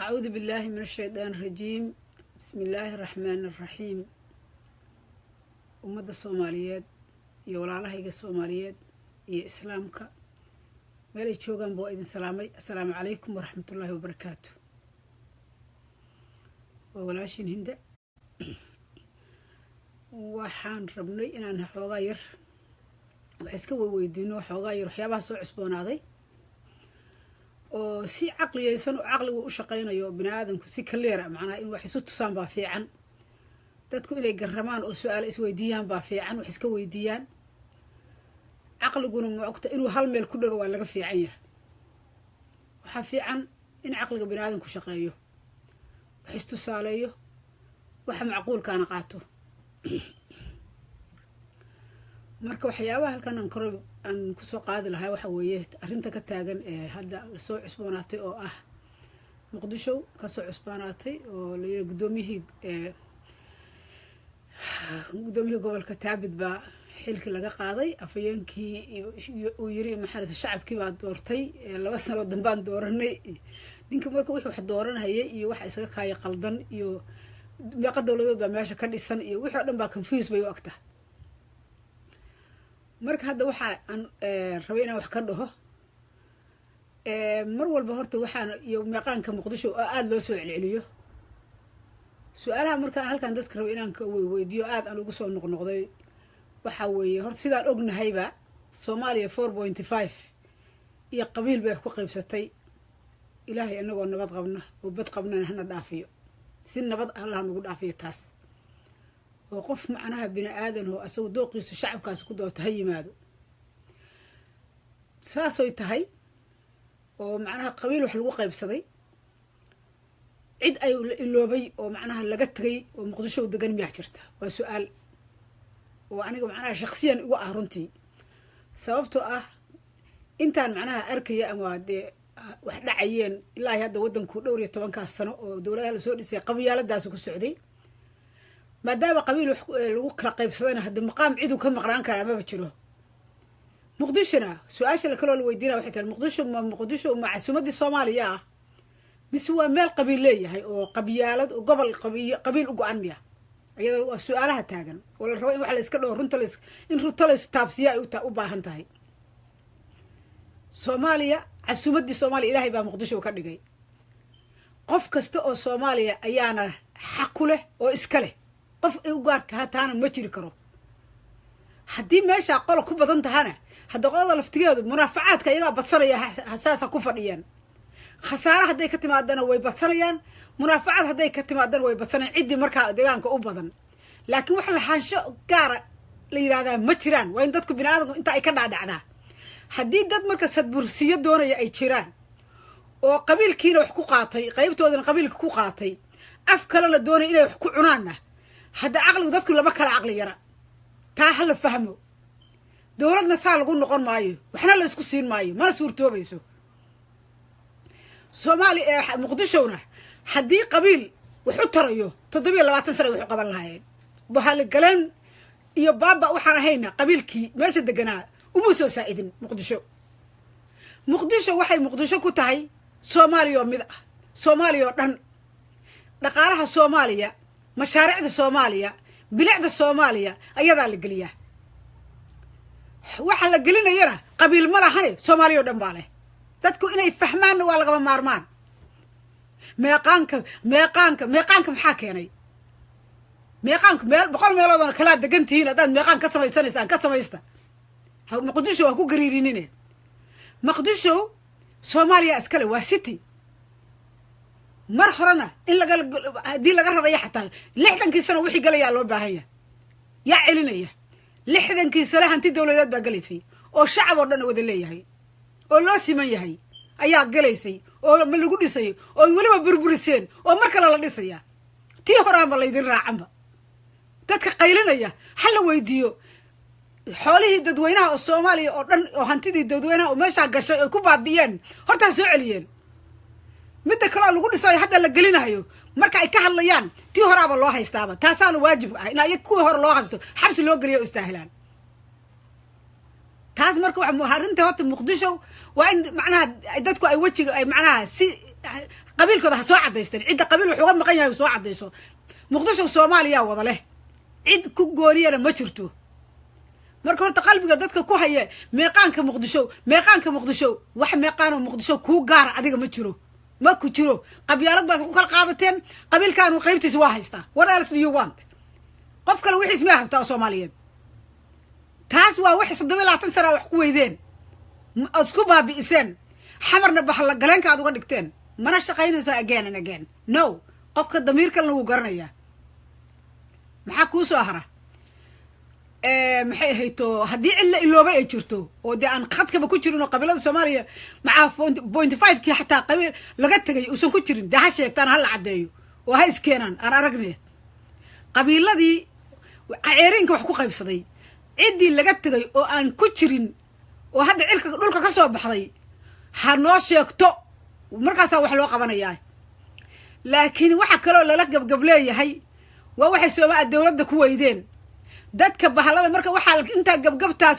أعوذ بالله من الشيطان الرجيم. بسم الله الرحمن الرحيم. أمة الصوماليات يا walaalahayga الصوماليات يا إسلامك مالي جوجان بو إذن سلامي. السلام عليكم ورحمة الله وبركاته. وولاشين هند waxaan rabnay inaan xoogaa yar wax iska weydiino xoogaa yar waxyaabaha soo cusboonaaday oo si caqliyeysan oo caqligu u shaqeynayo bini'aadamku si kaleer macnaa in wax isu tusaan baa fiican dadku inay garamaan oo su'aal is weydiiyaan baa fiican wax iska weydiiyaan caqliguna ma ogta inuu hal meel ku dhago waa laga fiican yahay waxa fiican in caqliga bini'aadamku shaqeeyo wax is tusaaleeyo waxa macquulkaana qaato marka waxyaabaha halkan aan ku soo qaadi lahaa waxa weeye arrinta ka taagan ee hadda soo cusboonaatay oo ah muqdisho ka soo cusboonaatay oo la yiri gudoomiyihii gobolka Taabid baa xilkii laga qaaday afayeenkii uu yiri maxamed shacabkii baa doortay 2 sano dambaan dooranay ninka marka wuxuu wax dooranayay iyo waxa isaga kaaya qaldan iyo meeqa dawladood baa meesha ka dhisan iyo wixii dhan baa confuse bay u agtaa marka hadda waxa aan rabay inaan wax ka dhaho mar walba horta waxaan iyo meeqaanka muqdisho oo aad loo soo celceliyo su'aalaha markaan halkan dadka rabay inaan ka weydiiyo aad aan ugu soo noqnoqday waxa weeye horta sidaan ognahayba Soomaaliya 4.5 iyo qabiil bay ku qaybsatay ilaahay anagoo nabad qabna oo bad qabna hana dhaafiyo si nabad Allah nagu dhaafiyo taas oo qof macnaha bini'aadan oo asagu dooqiisa shacabkaas ku doorta yimaado saasoy tahay oo macnaha qabiil wax lagu qaybsaday cid ay iloobay oo macnaha laga tagay oo muqdisho degan miyaa jirta waa su'aal oo aniga macnaha shakhsiyan ugu ah runtii sababtoo ah intaan macnaha arkaya ama wax dhacayeen ilaa hadda wadanku dhowr iyo 10 sano oo dawladda la soo dhisay qabyaaladaas ku socday maadaama qabiil wax lagu kala qaybsadana hadda maqaam cid uu ka maqnaan kara ma jiro muqdishona su'aasha la kala weydiinaa waxay tahay muqdisho ma caasimada Soomaaliya mise waa meel qabiil leeyahay oo qabyaalad oo gobol qabiil u go'an miya ayada waa su'aalaha taagan oo la rabo in wax la iska dhoo runta la taabsiya ay u baahan tahay Soomaaliya caasimada Soomaaliya ilaahay baa muqdisho ka dhigay qof kasta oo Soomaaliya ayaana xaq u leh oo iska leh qof ay u gaar ka taana ma jiri karo haddii meesha qolo ku badan tahana hadda qolada laftigeedu munaafacaadka iyaga badsanaya hasaasa ku fadhiyaan khasaare haday ka timaadana way badsanayaan munaafacaad haday ka timaadana way badsanayaan cidii marka deegaanka u badan laakiin wax la haansho gaar la yiraahdaa ma jiraan waa in dadku bini'aadamku inta ay ka dhaadhacdaa haddii dad marka sadbursiyo doonaya ay jiraan oo qabiilkiina wax ku qaatay qaybtoodana qabiilka ku qaatay af kale la doonay inay wax ku cunaana hadda aqligu dadku lama kala aqli yara taa hal fahmo dawladna saa lagu noqon maayo waxna la isku siin maayo ma suurtoobayso Soomaaliya muqdishona haddii qabiil wax u tarayo 720 sano wax qaban lahaayeen bahal galeen iyo baaba waxaan ahayna qabiilkii meesha deganaa uma soo saacidin muqdisho waxay muqdisho ku tahay Soomaaliya mid ah Soomaaliya dhan dhaqaalaha Soomaaliya mashaariicda Soomaaliya bilicda Soomaaliya ayadaa la galiyaa waxa la gelinayana qabiil ma lahayn Soomaaliya dhan baa leh dadku inay fahmaan waa laga maarmaan meeqaanka maxaa keenay meeqaanka meel 100 meeloodana kala degantihiin hadaan meeqaan ka samaysanaysan ka samaysta muqdisho waa ku gariirinine muqdisho Soomaaliya iskale waa city mar horena in hadii laga rabay xataa 60 sano wixii galaya loo baahan yahay yaa celinaya 60 sano hanti dawladeed baa galaysay oo shacab oo dhan wada leeyahay oo loo siman yahay ayaa galaysay oo ma lagu dhisay oo waliba burburiseen oo mar kale la dhisaya tii horaanba la idin raacanba dadka qaylinaya hal la weydiiyo xoolihii dadweynaha oo Soomaaliya oo dhan oo hantidii dadweynaha oo meesha gashay ay ku baabiyeen horta soo celiyeen midda kale lagu dhisay hadda la gelinayo marka ay ka hadlayaan tii horaaba loo haystaaba taasaan waajib ah in ay ku hor loo qabso xabsi loo galiyo istaahilaan taas marka waxa arinta horta muqdisho waa in macnaha dadku ay wajiga ay macnaha si قبيل كده سو عديستين عدة قبيل وحوغان مقايا سو عديسو مقدشو سوماليا وضا له عد كو غوريانا ما جرتو marka horta qalbiga dadka ku haya meeqaanka muqdisho wax meeqaan oo muqdisho ku gaar adiga ma jiro ma ku jiro qabyaalad baad ku kala qaadateen qabiilkan uu qaybtiisa waa haystaa what else do you want qof kale wixii isma rabtaa Soomaaliyeed taas waa wax 20 sano wax ku weydeen isku baabi'iseen xamarna baxla galeenka aad uga dhigteen mana shaqaynayso again and again no qofka damiirka lagu garanaya maxaa ku soo hara maxay hayto hadii illa ilooba ay jirto oo de aan khadkaba ku jirin oo qabiilada Soomaaliya maca 0.5 ki xataa qabiil laga tagay oo san ku jirin de ha sheegtaan hal cadeeyo oo ha iskeenan aan aragnay qabiiladii ceerinka wax ku qaybsaday cidii laga tagay oo aan ku jirin oo hadda cilka dhulka ka soo baxday ha noo sheegto markaas wax loo qabanayaa laakiin waxa kale oo la gabgableeyahay waa waxay Soomaaliya dawladda ku weydeen dadka bahalada marka waxa inta gabgabtaas